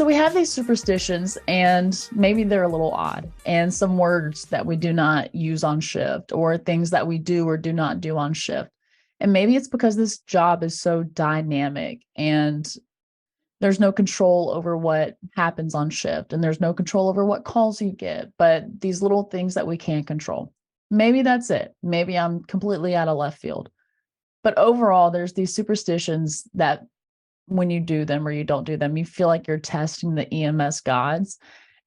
So we have these superstitions, and maybe they're a little odd, and some words that we do not use on shift, or things that we do or do not do on shift. And maybe it's because this job is so dynamic and there's no control over what happens on shift, and there's no control over what calls you get, but these little things that we can't control. Maybe that's it. Maybe I'm completely out of left field. But overall, there's these superstitions that when you do them or you don't do them, you feel like you're testing the EMS gods,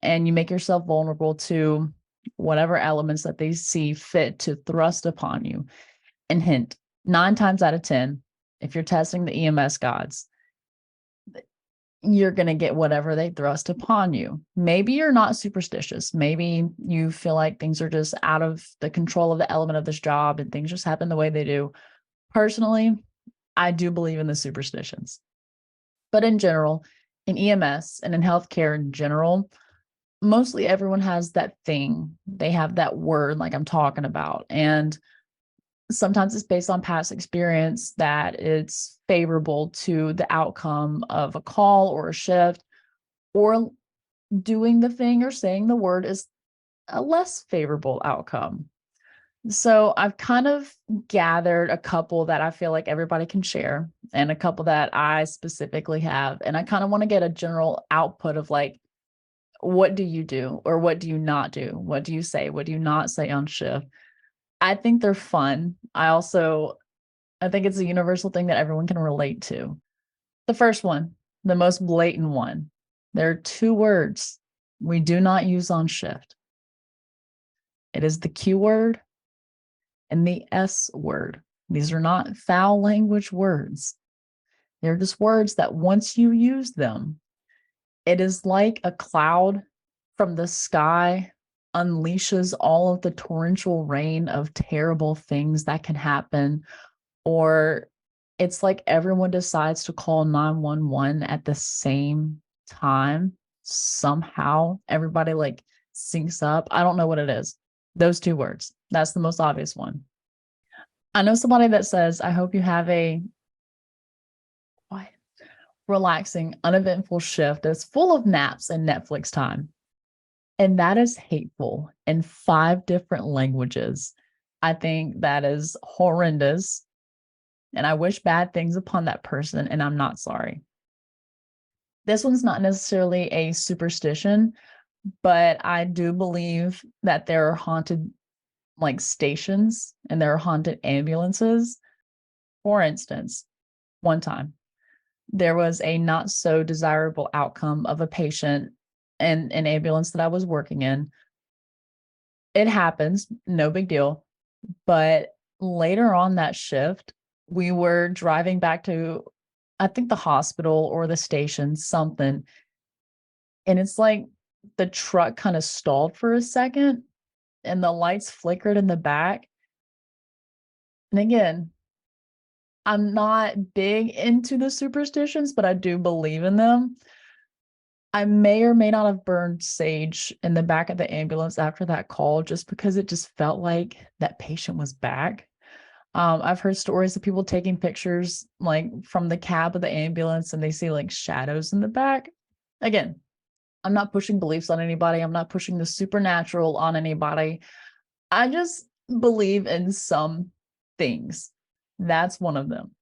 and you make yourself vulnerable to whatever elements that they see fit to thrust upon you. And hint, 9 times out of 10, if you're testing the EMS gods, you're going to get whatever they thrust upon you. Maybe you're not superstitious. Maybe you feel like things are just out of the control of the element of this job and things just happen the way they do. Personally, I do believe in the superstitions. But in general, in EMS and in healthcare in general, mostly everyone has that thing. They have that word like I'm talking about. And sometimes it's based on past experience that it's favorable to the outcome of a call or a shift, or doing the thing or saying the word is a less favorable outcome. So I've kind of gathered a couple that I feel like everybody can share, and a couple that I specifically have. And I kind of want to get a general output of like, what do you do or what do you not do? What do you say? What do you not say on shift? I think they're fun. I think it's a universal thing that everyone can relate to. The first one, the most blatant one, there are 2 words we do not use on shift. It is the Q word and the S word. These are not foul language words. They're just words that once you use them, it is like a cloud from the sky unleashes all of the torrential rain of terrible things that can happen. Or it's like everyone decides to call 911 at the same time. Somehow everybody like syncs up. I don't know what it is. Those 2 words. That's the most obvious one. I know somebody that says, I hope you have a relaxing, uneventful shift that's full of naps and Netflix time. And that is hateful in 5 different languages. I think that is horrendous. And I wish bad things upon that person, and I'm not sorry. This one's not necessarily a superstition, but I do believe that there are haunted like stations and there are haunted ambulances. For instance, one time there was a not so desirable outcome of a patient in an ambulance that I was working in. It happens, no big deal. But later on that shift, we were driving back to, I think, the hospital or the station, something. And it's like the truck kind of stalled for a second and the lights flickered in the back. And again, I'm not big into the superstitions, but I do believe in them. I may or may not have burned sage in the back of the ambulance after that call, just because it just felt like that patient was back. I've heard stories of people taking pictures like from the cab of the ambulance and they see like shadows in the back. Again, I'm not pushing beliefs on anybody. I'm not pushing the supernatural on anybody. I just believe in some things. That's one of them.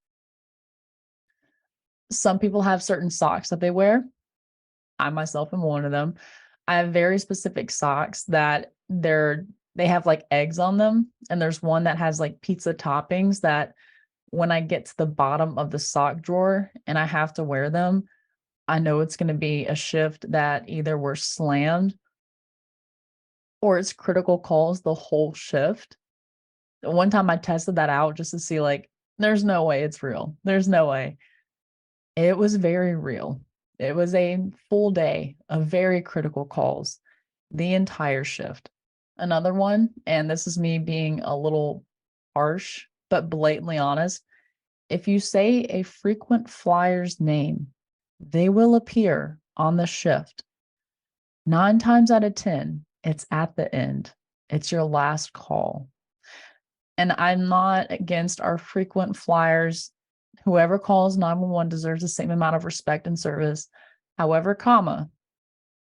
Some people have certain socks that they wear. I myself am one of them. I have very specific socks that they have like eggs on them. And there's one that has like pizza toppings that when I get to the bottom of the sock drawer and I have to wear them, I know it's going to be a shift that either we're slammed or it's critical calls the whole shift. One time I tested that out just to see like, there's no way it's real. There's no way. It was very real. It was a full day of very critical calls, the entire shift. Another one, and this is me being a little harsh, but blatantly honest. If you say a frequent flyer's name, they will appear on the shift. 9 times out of 10, it's at the end. It's your last call. And I'm not against our frequent flyers. Whoever calls 911 deserves the same amount of respect and service. However, comma,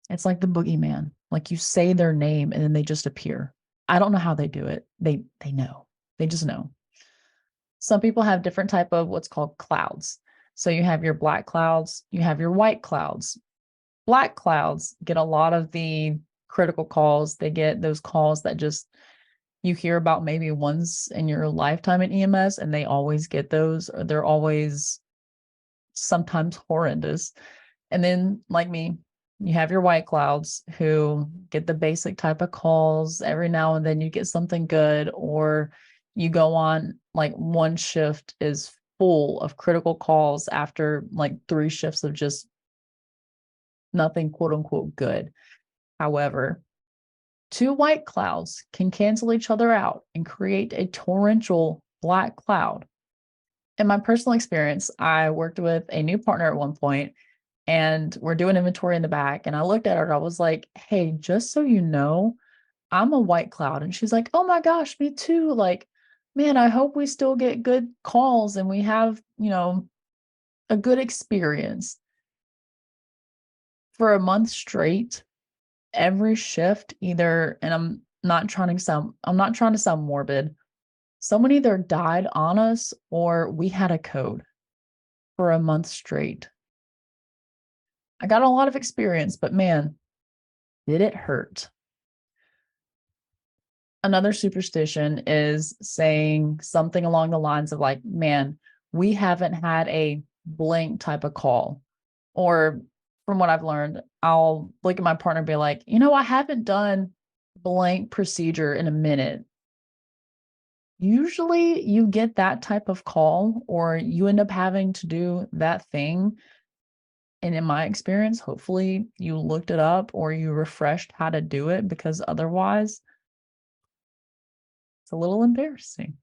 it's like the boogeyman. Like you say their name and then they just appear. I don't know how they do it. They know. They just know. Some people have different type of what's called clouds. So you have your black clouds, you have your white clouds. Black clouds get a lot of the critical calls. They get those calls that just you hear about maybe once in your lifetime in EMS, and they always get those, or they're always sometimes horrendous. And then, like me, you have your white clouds who get the basic type of calls. Every now and then you get something good, or you go on like one shift is full of critical calls after like 3 shifts of just nothing quote unquote good. However, 2 white clouds can cancel each other out and create a torrential black cloud. In my personal experience, I worked with a new partner at one point, and we're doing inventory in the back. And I looked at her, I was like, hey, just so you know, I'm a white cloud. And she's like, oh my gosh, me too. Like, man, I hope we still get good calls and we have, a good experience. For a month straight, every shift either, and I'm not trying to sound morbid. Someone either died on us or we had a code for a month straight. I got a lot of experience, but man, did it hurt. Another superstition is saying something along the lines of like, man, we haven't had a blank type of call. Or from what I've learned, I'll look at my partner and be like, I haven't done blank procedure in a minute. Usually you get that type of call or you end up having to do that thing. And in my experience, hopefully you looked it up or you refreshed how to do it, because otherwise it's a little embarrassing.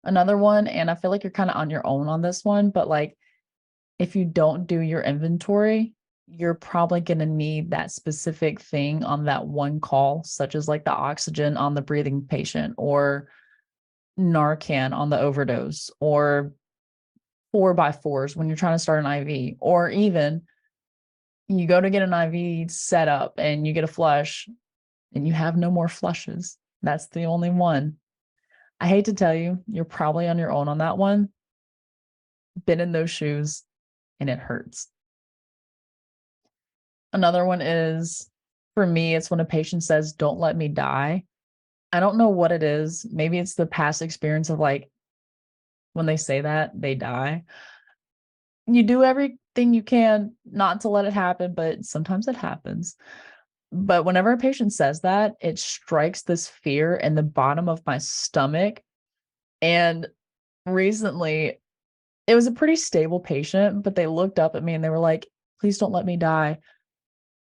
Another one, and I feel like you're kind of on your own on this one, but like if you don't do your inventory, you're probably going to need that specific thing on that one call, such as like the oxygen on the breathing patient or Narcan on the overdose or 4x4s when you're trying to start an IV, or even you go to get an IV set up and you get a flush and you have no more flushes. That's the only one. I hate to tell you, you're probably on your own on that one. Been in those shoes and it hurts. Another one is, for me, it's when a patient says, don't let me die. I don't know what it is. Maybe it's the past experience of like, when they say that, they die. You do everything you can not to let it happen, but sometimes it happens. But whenever a patient says that, it strikes this fear in the bottom of my stomach. And recently, it was a pretty stable patient, but they looked up at me and they were like, please don't let me die.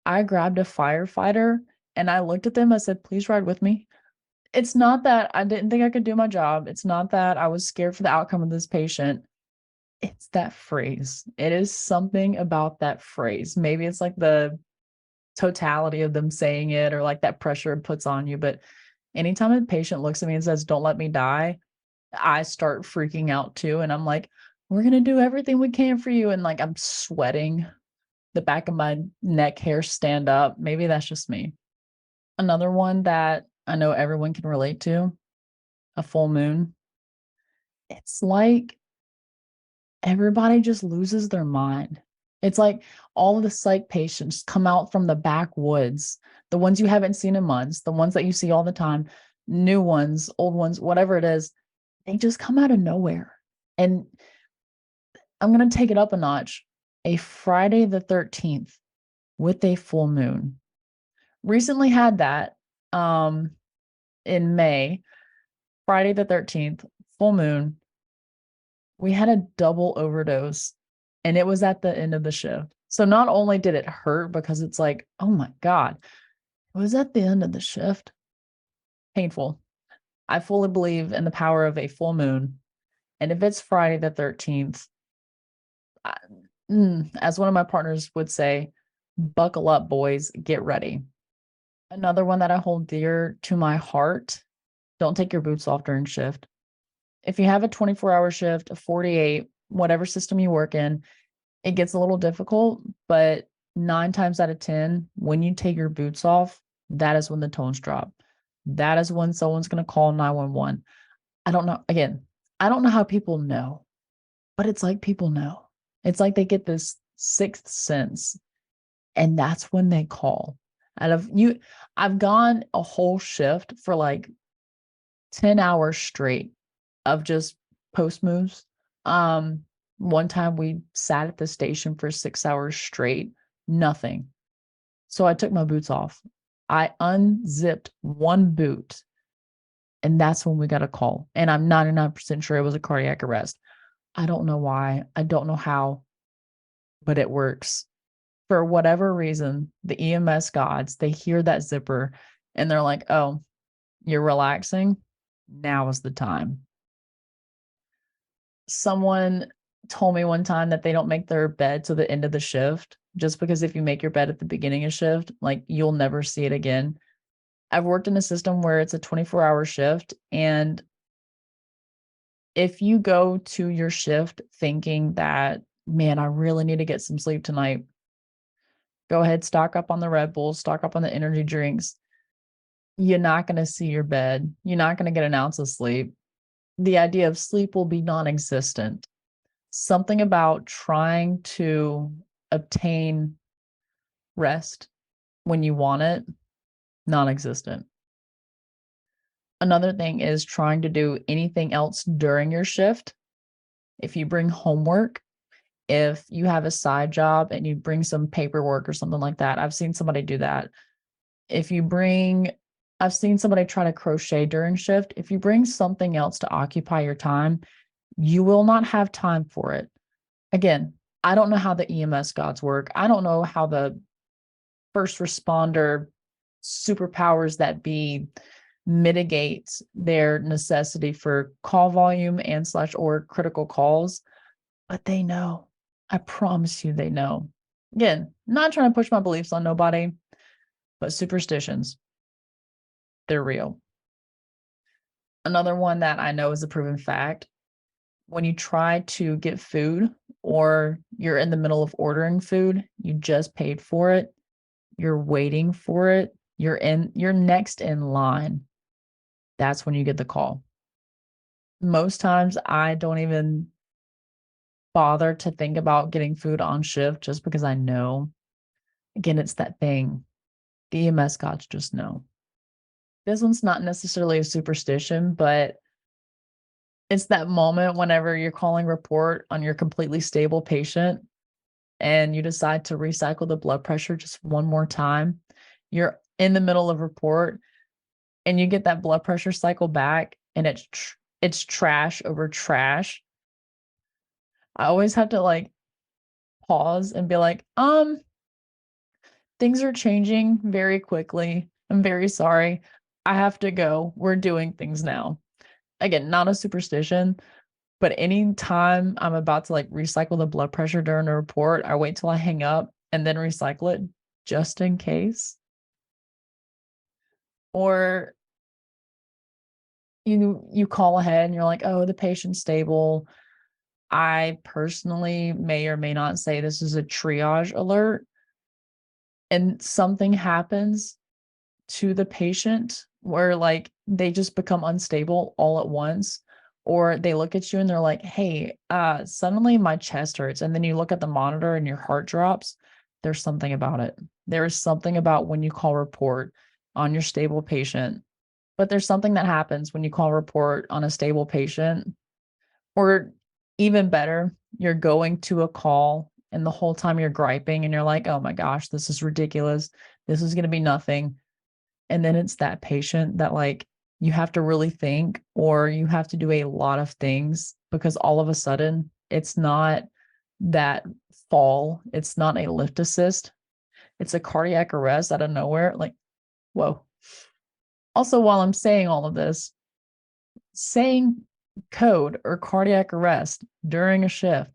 I grabbed a firefighter and I looked at them. I said, please ride with me. It's not that I didn't think I could do my job. It's not that I was scared for the outcome of this patient. It's that phrase. It is something about that phrase. Maybe it's like the totality of them saying it or like that pressure it puts on you. But anytime a patient looks at me and says, don't let me die, I start freaking out too. And I'm like, we're going to do everything we can for you. And like, I'm sweating. The back of my neck hair stand up. Maybe that's just me. Another one that I know everyone can relate to, a full moon. It's like everybody just loses their mind. It's like all of the psych patients come out from the backwoods, the ones you haven't seen in months, the ones that you see all the time, new ones, old ones, whatever it is, they just come out of nowhere. And I'm going to take it up a notch. A Friday the 13th with a full moon. Recently had that in May, Friday the 13th, full moon. We had a double overdose and it was at the end of the shift. So not only did it hurt because it's like, oh my God, it was at the end of the shift. Painful. I fully believe in the power of a full moon. And if it's Friday the 13th, as one of my partners would say, buckle up, boys, get ready. Another one that I hold dear to my heart, don't take your boots off during shift. If you have a 24-hour shift, a 48, whatever system you work in, It gets a little difficult, but 9 times out of 10, when you take your boots off, that is when the tones drop. That is when someone's going to call 911. I don't know. Again, I don't know how people know, but it's like people know. It's like they get this sixth sense, and that's when they call. Out of you, I've gone a whole shift for like 10 hours straight of just post moves. One time we sat at the station for 6 hours straight, nothing. So I took my boots off. I unzipped one boot, and that's when we got a call. And I'm 99% sure it was a cardiac arrest. I don't know why. I don't know how, but it works. For whatever reason, the EMS gods, they hear that zipper and they're like, oh, you're relaxing? Now is the time. Someone told me one time that they don't make their bed to the end of the shift, just because if you make your bed at the beginning of shift, like you'll never see it again. I've worked in a system where it's a 24-hour shift, and if you go to your shift thinking that, man, I really need to get some sleep tonight, go ahead, stock up on the Red Bulls, stock up on the energy drinks. You're not going to see your bed. You're not going to get an ounce of sleep. The idea of sleep will be non-existent. Something about trying to obtain rest when you want it, non-existent. Another thing is trying to do anything else during your shift. If you bring homework, if you have a side job and you bring some paperwork or something like that, I've seen somebody do that. I've seen somebody try to crochet during shift. If you bring something else to occupy your time, you will not have time for it. Again, I don't know how the EMS gods work. I don't know how the first responder superpowers that be mitigate their necessity for call volume and / or critical calls, but they know. I promise you they know. Again, not trying to push my beliefs on nobody, but superstitions, they're real. Another one that I know is a proven fact: when you try to get food or you're in the middle of ordering food, you just paid for it, you're waiting for it, you're next in line, that's when you get the call. Most times I don't even bother to think about getting food on shift just because I know. Again, it's that thing. The EMS gods just know. This one's not necessarily a superstition, but it's that moment whenever you're calling report on your completely stable patient and you decide to recycle the blood pressure just one more time. You're in the middle of report and you get that blood pressure cycle back, and it's trash over trash. I always have to like pause and be like, things are changing very quickly. I'm very sorry. I have to go. We're doing things now. Again, not a superstition, but anytime I'm about to like recycle the blood pressure during a report, I wait till I hang up and then recycle it just in case. Or you call ahead and you're like, oh, the patient's stable. I personally may or may not say this is a triage alert, and something happens to the patient where like they just become unstable all at once, or they look at you and they're like, hey, suddenly my chest hurts, and then you look at the monitor and your heart drops. There's something about it. There is something about when you call report on your stable patient, but there's something that happens when you call report on a stable patient. Or even better, you're going to a call and the whole time you're griping and you're like, oh my gosh, this is ridiculous, this is going to be nothing. And then it's that patient that like you have to really think, or you have to do a lot of things, because all of a sudden it's not that fall, it's not a lift assist, it's a cardiac arrest out of nowhere. Like, whoa. Also, while I'm saying all of this, saying code or cardiac arrest during a shift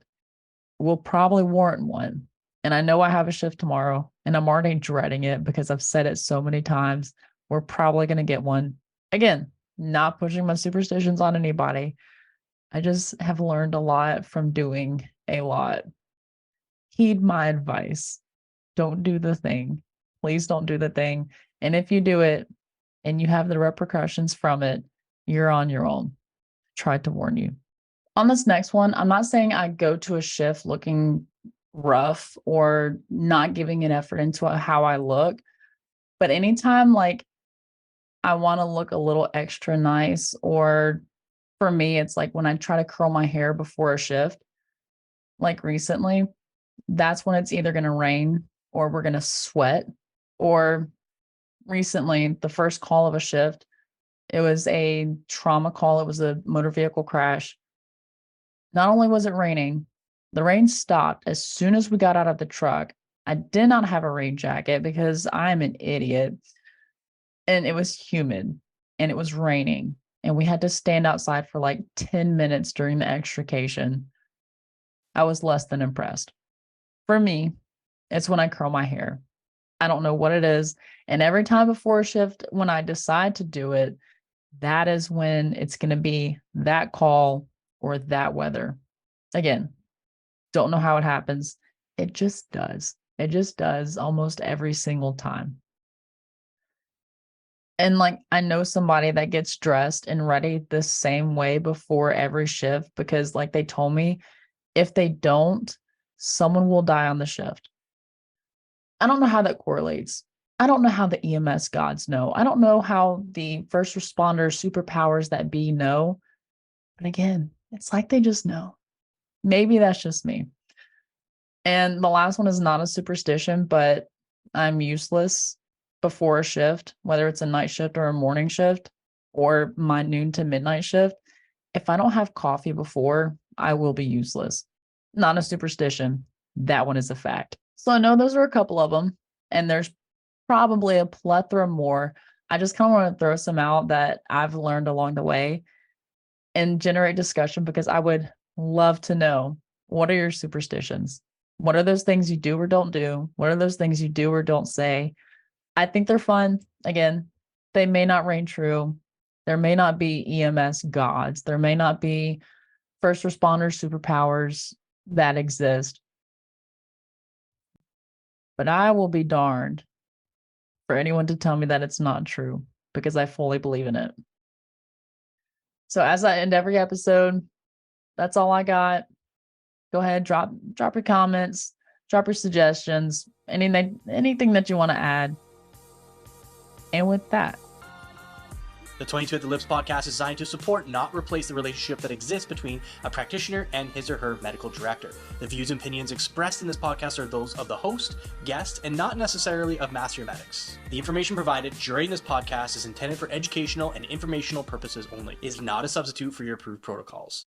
will probably warrant one. And I know I have a shift tomorrow and I'm already dreading it because I've said it so many times. We're probably going to get one. Again, not pushing my superstitions on anybody. I just have learned a lot from doing a lot. heed my advice. Don't do the thing. Please don't do the thing. And if you do it and you have the repercussions from it, you're on your own. Tried to warn you. On this next one, I'm not saying I go to a shift looking rough or not giving an effort into how I look, but anytime like I want to look a little extra nice, or for me, it's like when I try to curl my hair before a shift, like recently, that's when it's either going to rain or we're going to sweat. Or recently, the first call of a shift, it was a trauma call. It was a motor vehicle crash. Not only was it raining, the rain stopped as soon as we got out of the truck. I did not have a rain jacket because I'm an idiot. And it was humid and it was raining. And we had to stand outside for like 10 minutes during the extrication. I was less than impressed. For me, it's when I curl my hair. I don't know what it is. And every time before a shift, when I decide to do it, that is when it's going to be that call or that weather. Again, don't know how it happens. It just does. It just does almost every single time. And like, I know somebody that gets dressed and ready the same way before every shift because, like, they told me if they don't, someone will die on the shift. I don't know how that correlates. I don't know how the EMS gods know. I don't know how the first responder superpowers that be know. But again, it's like they just know. Maybe that's just me. And the last one is not a superstition, but I'm useless before a shift, whether it's a night shift or a morning shift or my noon to midnight shift. If I don't have coffee before, I will be useless. Not a superstition. That one is a fact. So I know those are a couple of them, and there's probably a plethora more. I just kind of want to throw some out that I've learned along the way and generate discussion because I would love to know, what are your superstitions? What are those things you do or don't do? What are those things you do or don't say? I think they're fun. Again, they may not reign true. There may not be EMS gods. There may not be first responder superpowers that exist. But I will be darned for anyone to tell me that it's not true, because I fully believe in it. So as I end every episode, that's all I got. Go ahead, drop your comments, drop your suggestions, anything that you want to add. And with that, the 22 at the Lips podcast is designed to support, not replace, the relationship that exists between a practitioner and his or her medical director. The views and opinions expressed in this podcast are those of the host, guest, and not necessarily of Master Medics. The information provided during this podcast is intended for educational and informational purposes only. It is not a substitute for your approved protocols.